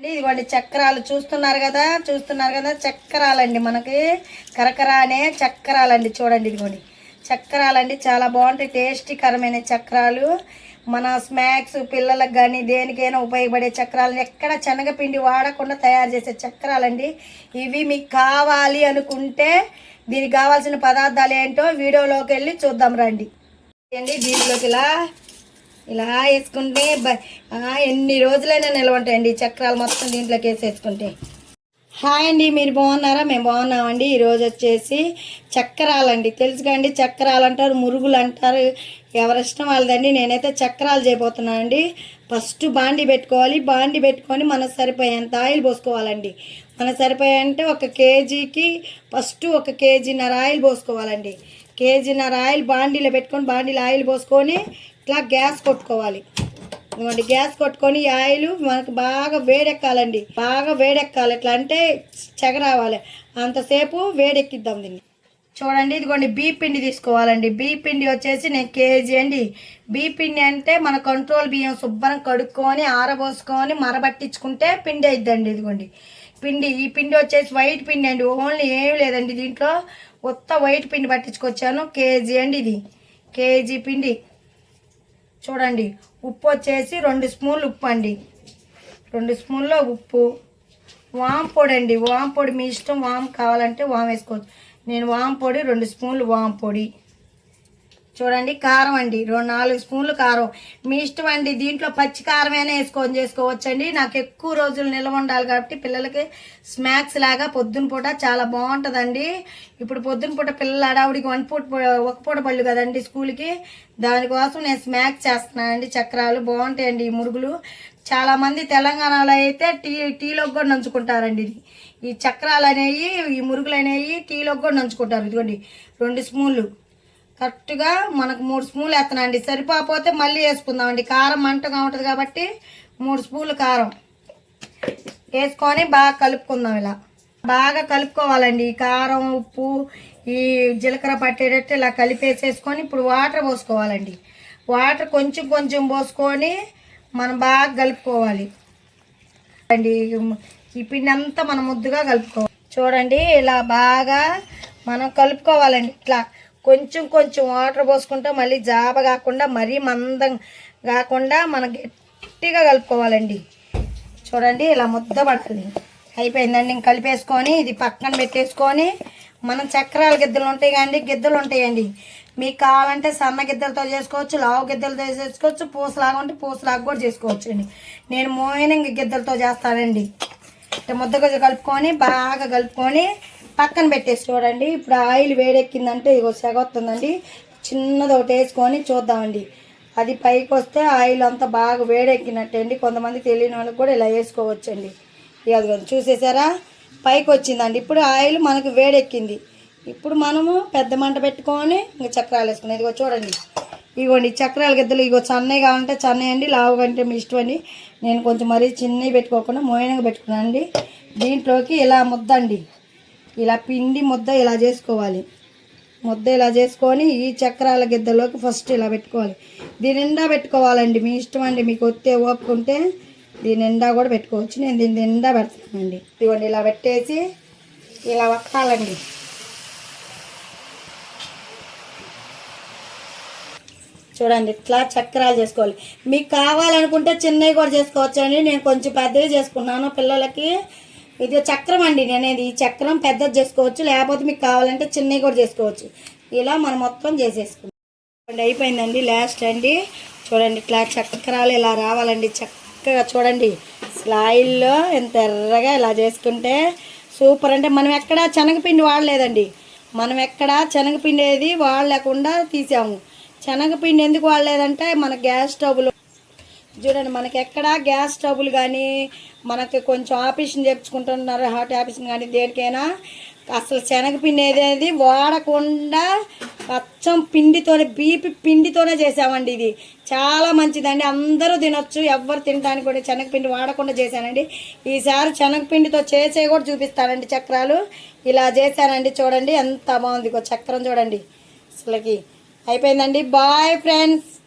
ఇదిగోండి చక్రాలు చూస్తున్నారు కదా చక్రాలండి మనకి కరకరానే చక్రాలండి. చూడండి ఇదిగోండి చక్రాలండి, చాలా బాగుంటాయి, టేస్టీకరమైన చక్రాలు. మన స్నాక్స్ పిల్లలకు కానీ దేనికైనా ఉపయోగపడే చక్రాలు, ఎక్కడ శనగపిండి వాడకుండా తయారు చేసే చక్రాలండి ఇవి. మీకు కావాలి అనుకుంటే దీనికి కావాల్సిన పదార్థాలు ఏంటో వీడియోలోకి వెళ్ళి చూద్దాం రండి. అండి దీంట్లోకి ఇలా ఇలా వేసుకుంటే ఎన్ని రోజులైనా నిల్వ ఉంటాయండి చక్రాలు మొత్తం దీంట్లోకి వేసేసుకుంటే. హాయ్ అండి, మీరు బాగున్నారా? మేము బాగున్నామండి. ఈరోజు వచ్చేసి చక్రాలండి, తెలుసు కండి, చక్రాలు అంటారు, మురుగులు అంటారు, ఎవరిష్టం వాళ్ళదండి. నేనైతే చక్రాలు చేయబోతున్నానండి. ఫస్ట్ బాండి పెట్టుకోవాలి. బాండి పెట్టుకొని మనకు సరిపోయేంత ఆయిల్ పోసుకోవాలండి. మనకు సరిపోయేంటే 1 కేజీకి ఫస్ట్ 1 కేజీన్నర ఆయిల్ పోసుకోవాలండి. కేజీన్నర ఆయిల్ బాండీలో పెట్టుకొని బాండీలో ఆయిల్ పోసుకొని ఇట్లా గ్యాస్ కొట్టుకోవాలి. ఇదిగోండి గ్యాస్ కొట్టుకొని ఈ ఆయిల్ మనకు బాగా వేడెక్కాలండి, బాగా వేడెక్కాలి. ఎట్లా అంటే చెగ రావాలి, అంతసేపు వేడెక్కిద్దాం దీన్ని. చూడండి ఇదిగోండి బియ్య పిండి తీసుకోవాలండి. బియ్య పిండి వచ్చేసి నేను కేజీ అండి. బియ్య పిండి అంటే మన కంట్రోల్ బియ్యం శుభ్రం కడుక్కొని ఆరబోసుకొని మరబట్టించుకుంటే పిండి అయిద్దండి. ఇదిగోండి పిండి, ఈ పిండి వచ్చేసి వైట్ పిండి అండి, ఓన్లీ ఏమి లేదండి దీంట్లో, కొత్త వైట్ పిండి పట్టించుకొచ్చాను. కేజీ అండి ఇది, కేజీ పిండి. చూడండి ఉప్పు వచ్చేసి 2 స్పూన్లు ఉప్పు అండి, 2 స్పూన్ల ఉప్పు. వామ్ పొడి అండి, వామ్ పొడి మీ ఇష్టం, వామ్ కావాలంటే వామ్ వేసుకోవచ్చు. నేను వామ్ పొడి 2 స్పూన్లు వామ్ పొడి. చూడండి కారం అండి, 4 స్పూన్లు కారం, మీ ఇష్టం అండి. దీంట్లో పచ్చి కారమైనా వేసుకొని చేసుకోవచ్చండి. నాకు ఎక్కువ రోజులు నిల్వ ఉండాలి కాబట్టి పిల్లలకి స్నాక్స్ లాగా పొద్దున పూట చాలా బాగుంటుందండి. ఇప్పుడు పొద్దున పూట పిల్లలు అడావుడికి ఒక పూట పళ్ళు కదండి స్కూల్కి, దానికోసం నేను స్నాక్స్ చేస్తున్నానండి. చక్రాలు బాగుంటాయండి ఈ మురుగులు. చాలామంది తెలంగాణలో అయితే టీలోకి కూడా నంచుకుంటారండి. ఈ చక్రాలు అనేవి, ఈ మురుగులు అనేవి టీలోకి కూడా నంచుకుంటారు. ఇదిగోండి 2 స్పూన్లు కరెక్ట్గా మనకు 3 స్పూన్లు వేస్తున్నానండి. సరిపోతే మళ్ళీ వేసుకుందామండి, కారం మంటగా ఉంటుంది కాబట్టి 3 స్పూన్లు కారం వేసుకొని బాగా కలుపుకుందాం. ఇలా బాగా కలుపుకోవాలండి. ఈ కారం ఉప్పు ఈ జీలకర్ర పట్టేటట్టు ఇలా కలిపేసేసుకొని ఇప్పుడు వాటర్ పోసుకోవాలండి. వాటర్ కొంచెం కొంచెం పోసుకొని మనం బాగా కలుపుకోవాలి అండి. ఈ పిండి అంతా మనం ముద్దుగా కలుపుకోవాలి. చూడండి ఇలా బాగా మనం కలుపుకోవాలండి. ఇట్లా కొంచెం కొంచెం వాటర్ పోసుకుంటే మళ్ళీ జాబ కాకుండా మరీ మందం కాకుండా మనం గట్టిగా కలుపుకోవాలండి. చూడండి ఇలా ముద్ద పడాలి. అయిపోయిందండి. ఇంక కలిపేసుకొని ఇది పక్కన పెట్టేసుకొని మనం చక్రాల గిద్దలు ఉంటాయి కానీ గిద్దలు ఉంటాయండి. మీకు కావాలంటే సన్న గిద్దలతో చేసుకోవచ్చు, లావు గిద్దలతో చేసుకోవచ్చు, పూసలాగా ఉంటే పూసలాగా కూడా చేసుకోవచ్చు అండి. నేను మోయినంగి గిద్దలతో చేస్తానండి. ముద్దగా కలుపుకొని బాగా కలుపుకొని పక్కన పెట్టేసి చూడండి. ఇప్పుడు ఆయిల్ వేడెక్కిందంటే ఇగో సెగొస్తుందండి. చిన్నది ఒకటి వేసుకొని చూద్దామండి. అది పైకి వస్తే ఆయిల్ అంతా బాగా వేడెక్కినట్టే అండి. కొంతమంది తెలియని వాళ్ళకి కూడా ఇలా వేసుకోవచ్చండి. ఇక చూసేసారా పైకి వచ్చిందండి. ఇప్పుడు ఆయిల్ మనకు వేడెక్కింది. ఇప్పుడు మనము పెద్ద మంట పెట్టుకొని ఇంకా చక్రాలు వేసుకున్నాం. ఇదిగో చూడండి, ఇగోండి చక్రాల గిద్దలు. ఇగో చన్నవి కావాలంటే చన్నవి అండి, లావు కంటే మీ ఇష్టం అండి. నేను కొంచెం మరీ చిన్నవి పెట్టుకోకుండా మోయనంగా పెట్టుకున్నాను అండి. దీంట్లోకి ఇలా ముద్ద అండి, ఇలా పిండి ముద్ద ఇలా చేసుకోవాలి. ముద్ద ఇలా చేసుకొని ఈ చక్రాల గిద్దలోకి ఫస్ట్ ఇలా పెట్టుకోవాలి. దీని నిండా పెట్టుకోవాలండి, మీ ఇష్టం అండి. మీకు ఒత్తే ఓపుకుంటే దీని నిండా కూడా పెట్టుకోవచ్చు. నేను దీని నిండా పెడతానండి. ఇవ్వండి ఇలా పెట్టేసి ఇలా వత్తాలండి. చూడండి ఇట్లా చక్రాలు చేసుకోవాలి. మీకు కావాలనుకుంటే చిన్నవి కూడా చేసుకోవచ్చు అండి. నేను కొంచెం పెద్దవి చేసుకున్నాను పిల్లలకి. ఇది చక్రం అండి, నేనేది ఈ చక్రం పెద్దది చేసుకోవచ్చు, లేకపోతే మీకు కావాలంటే చిన్నవి కూడా చేసుకోవచ్చు. ఇలా మనం మొత్తం చేసేసుకుంటాం. అయిపోయిందండి లాస్ట్ అండి. చూడండి ఇట్లా చక్రాలు ఇలా రావాలండి చక్కగా. చూడండి ఆయిల్లో ఎంత ఎర్రగా ఇలా చేసుకుంటే సూపర్. అంటే మనం ఎక్కడ శనగపిండి వాడలేదండి, మనం ఎక్కడ శనగపిండి ఏది వాడలేకుండా తీసాము. శనగపిండి ఎందుకు వాడలేదంటే మన గ్యాస్ స్టవ్లు చూడండి, మనకి ఎక్కడ గ్యాస్ స్టవ్లు కానీ మనకి కొంచెం ఆపరేషన్ చేయించుకుంటున్నారు, హార్ట్ ఆపరేషన్ కానీ దేనికైనా అసలు శనగపిండి ఏదేది వాడకుండా అచ్చం పిండితోనే బీపీ పిండితోనే చేసామండి. ఇది చాలా మంచిదండి, అందరూ తినొచ్చు, ఎవ్వరు తినడానికి కూడా శనగపిండి వాడకుండా చేశానండి. ఈసారి శనగపిండితో చేసే కూడా చూపిస్తానండి. చక్రాలు ఇలా చేశానండి. చూడండి ఎంత బాగుంది చక్రం చూడండి అసలుకి. అయిపోయిందండి. Bye friends.